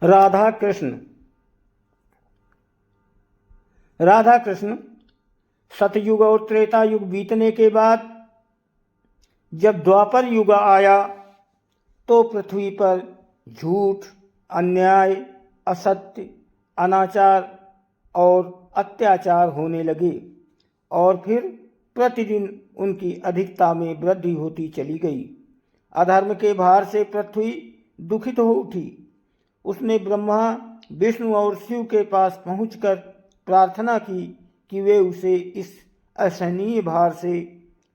राधा कृष्ण। राधा कृष्ण सतयुग और त्रेता युग बीतने के बाद जब द्वापर युग आया तो पृथ्वी पर झूठ, अन्याय, असत्य, अनाचार और अत्याचार होने लगे और फिर प्रतिदिन उनकी अधिकता में वृद्धि होती चली गई। अधर्म के भार से पृथ्वी दुखित हो उठी। उसने ब्रह्मा, विष्णु और शिव के पास पहुंचकर प्रार्थना की कि वे उसे इस असहनीय भार से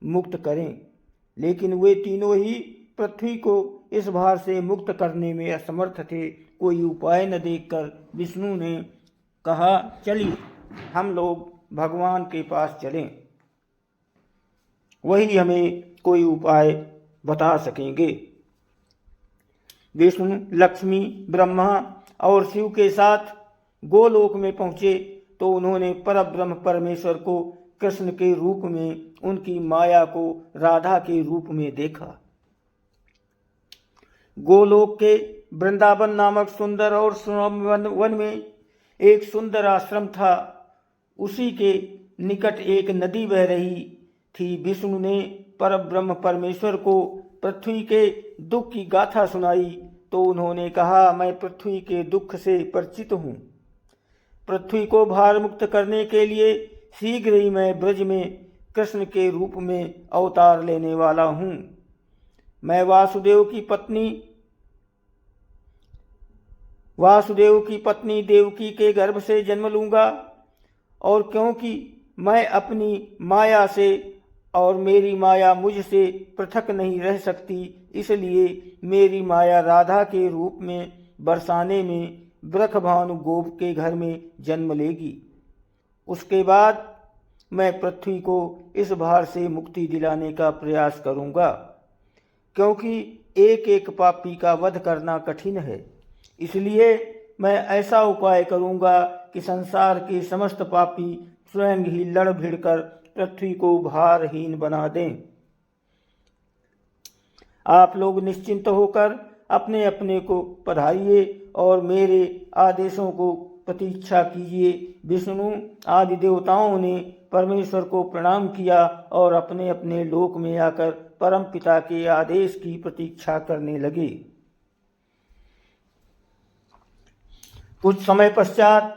मुक्त करें, लेकिन वे तीनों ही पृथ्वी को इस भार से मुक्त करने में असमर्थ थे। कोई उपाय न देखकर विष्णु ने कहा, चलिए हम लोग भगवान के पास चलें, वही हमें कोई उपाय बता सकेंगे। विष्णु, लक्ष्मी, ब्रह्मा और शिव के साथ गोलोक में पहुंचे तो उन्होंने परब्रह्म परमेश्वर को कृष्ण के रूप में, उनकी माया को राधा के रूप में देखा। गोलोक के वृंदावन नामक सुंदर और सुनम वन में एक सुंदर आश्रम था। उसी के निकट एक नदी बह रही थी। विष्णु ने परब्रह्म परमेश्वर को पृथ्वी के दुख की गाथा सुनाई तो उन्होंने कहा, मैं पृथ्वी के दुख से परिचित हूँ। पृथ्वी को भार मुक्त करने के लिए शीघ्र ही मैं ब्रज में कृष्ण के रूप में अवतार लेने वाला हूँ। मैं वासुदेव की पत्नी देवकी के गर्भ से जन्म लूंगा और क्योंकि मैं अपनी माया से और मेरी माया मुझसे पृथक नहीं रह सकती, इसलिए मेरी माया राधा के रूप में बरसाने में वृषभानु गोप के घर में जन्म लेगी। उसके बाद मैं पृथ्वी को इस भार से मुक्ति दिलाने का प्रयास करूंगा, क्योंकि एक एक पापी का वध करना कठिन है। इसलिए मैं ऐसा उपाय करूंगा कि संसार के समस्त पापी स्वयं ही लड़ भिड़कर पृथ्वी को भारहीन बना दें। आप लोग निश्चिंत होकर अपने अपने को पधारिए और मेरे आदेशों को प्रतीक्षा कीजिए। विष्णु आदि देवताओं ने परमेश्वर को प्रणाम किया और अपने अपने लोक में आकर परम पिता के आदेश की प्रतीक्षा करने लगे। कुछ समय पश्चात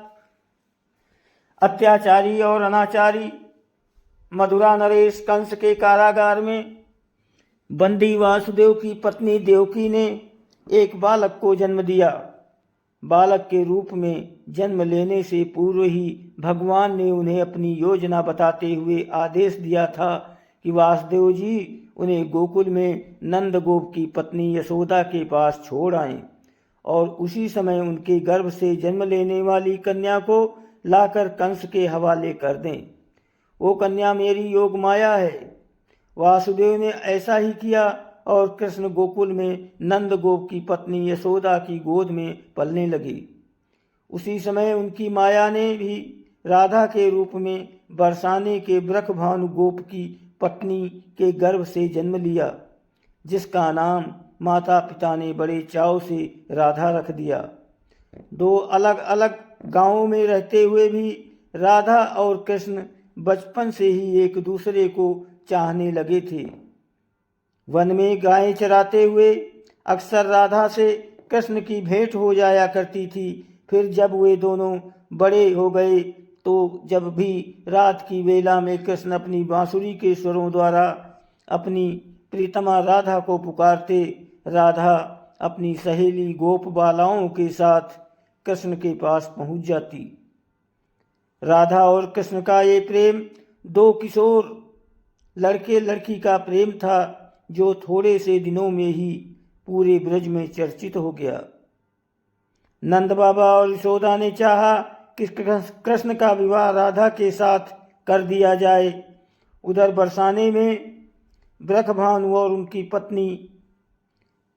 अत्याचारी और अनाचारी मधुरा नरेश कंस के कारागार में बंदी वासुदेव की पत्नी देवकी ने एक बालक को जन्म दिया। बालक के रूप में जन्म लेने से पूर्व ही भगवान ने उन्हें अपनी योजना बताते हुए आदेश दिया था कि वासुदेव जी उन्हें गोकुल में नंद गोप की पत्नी यशोदा के पास छोड़ आएं और उसी समय उनके गर्भ से जन्म लेने वाली कन्या को लाकर कंस के हवाले कर दें। वो कन्या मेरी योग माया है। वासुदेव ने ऐसा ही किया और कृष्ण गोकुल में नंद गोप की पत्नी यशोदा की गोद में पलने लगी। उसी समय उनकी माया ने भी राधा के रूप में बरसाने के वृषभानु गोप की पत्नी के गर्भ से जन्म लिया, जिसका नाम माता पिता ने बड़े चाव से राधा रख दिया। दो अलग अलग गांवों में रहते हुए भी राधा और कृष्ण बचपन से ही एक दूसरे को चाहने लगे थे। वन में गायें चराते हुए अक्सर राधा से कृष्ण की भेंट हो जाया करती थी। फिर जब वे दोनों बड़े हो गए तो जब भी रात की वेला में कृष्ण अपनी बांसुरी के स्वरों द्वारा अपनी प्रीतमा राधा को पुकारते, राधा अपनी सहेली गोप बालाओं के साथ कृष्ण के पास पहुंच जाती। राधा और कृष्ण का ये प्रेम दो किशोर लड़के लड़की का प्रेम था, जो थोड़े से दिनों में ही पूरे ब्रज में चर्चित हो गया। नंद बाबा और यशोदा ने चाहा कि कृष्ण का विवाह राधा के साथ कर दिया जाए। उधर बरसाने में वृषभानु और उनकी पत्नी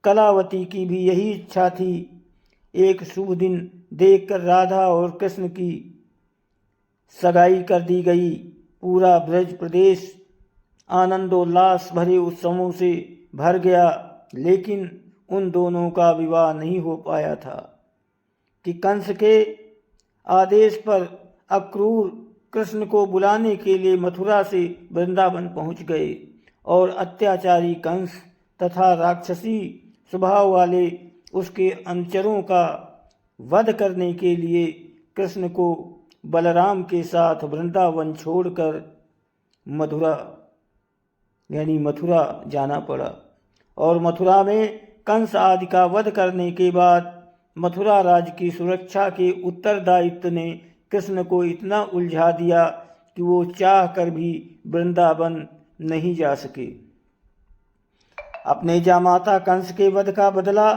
कलावती की भी यही इच्छा थी। एक शुभ दिन देखकर राधा और कृष्ण की सगाई कर दी गई। पूरा ब्रज प्रदेश आनंदोल्लास भरे उत्सवों से भर गया, लेकिन उन दोनों का विवाह नहीं हो पाया था। कि कंस के आदेश पर अक्रूर कृष्ण को बुलाने के लिए मथुरा से वृंदावन पहुंच गए और अत्याचारी कंस तथा राक्षसी स्वभाव वाले उसके अनुचरों का वध करने के लिए कृष्ण को बलराम के साथ वृंदावन छोड़कर मथुरा यानी मथुरा जाना पड़ा। और मथुरा में कंस आदि का वध करने के बाद मथुरा राज्य की सुरक्षा के उत्तरदायित्व ने कृष्ण को इतना उलझा दिया कि वो चाह कर भी वृंदावन नहीं जा सके। अपने जामाता कंस के वध का बदला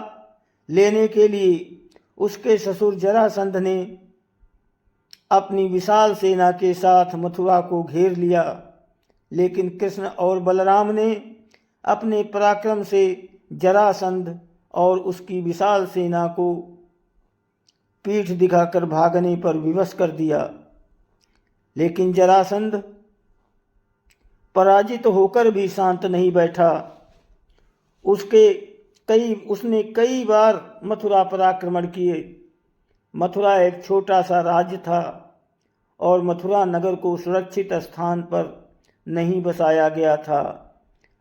लेने के लिए उसके ससुर जरासंध ने अपनी विशाल सेना के साथ मथुरा को घेर लिया, लेकिन कृष्ण और बलराम ने अपने पराक्रम से जरासंध और उसकी विशाल सेना को पीठ दिखाकर भागने पर विवश कर दिया। लेकिन जरासंध पराजित होकर भी शांत नहीं बैठा। उसने कई बार मथुरा पर आक्रमण किए। मथुरा एक छोटा सा राज्य था और मथुरा नगर को सुरक्षित स्थान पर नहीं बसाया गया था।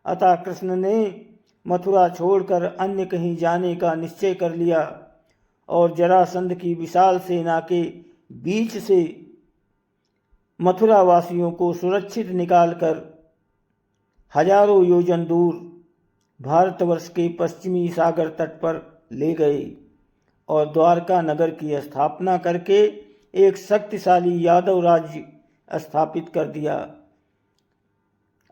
अतः कृष्ण ने मथुरा छोड़कर अन्य कहीं जाने का निश्चय कर लिया और जरासंध की विशाल सेना के बीच से मथुरा वासियों को सुरक्षित निकालकर हजारों योजन दूर भारतवर्ष के पश्चिमी सागर तट पर ले गए और द्वारका नगर की स्थापना करके एक शक्तिशाली यादव राज्य स्थापित कर दिया।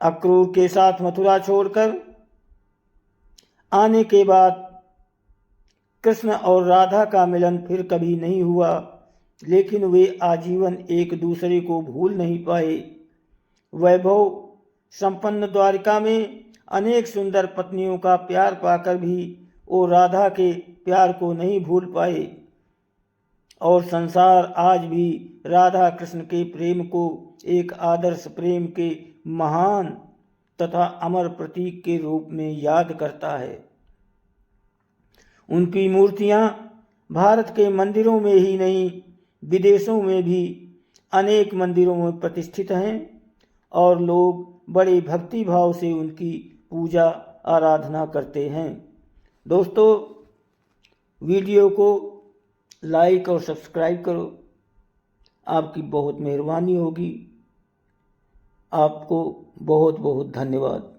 अक्रूर के साथ मथुरा छोड़कर आने के बाद कृष्ण और राधा का मिलन फिर कभी नहीं हुआ, लेकिन वे आजीवन एक दूसरे को भूल नहीं पाए। वैभव संपन्न द्वारिका में अनेक सुंदर पत्नियों का प्यार पाकर भी वो राधा के प्यार को नहीं भूल पाए और संसार आज भी राधा कृष्ण के प्रेम को एक आदर्श प्रेम के महान तथा अमर प्रतीक के रूप में याद करता है। उनकी मूर्तियां भारत के मंदिरों में ही नहीं विदेशों में भी अनेक मंदिरों में प्रतिष्ठित हैं और लोग बड़े भक्ति भाव से उनकी पूजा आराधना करते हैं। दोस्तों, वीडियो को लाइक और सब्सक्राइब करो, आपकी बहुत मेहरबानी होगी। आपको बहुत बहुत धन्यवाद।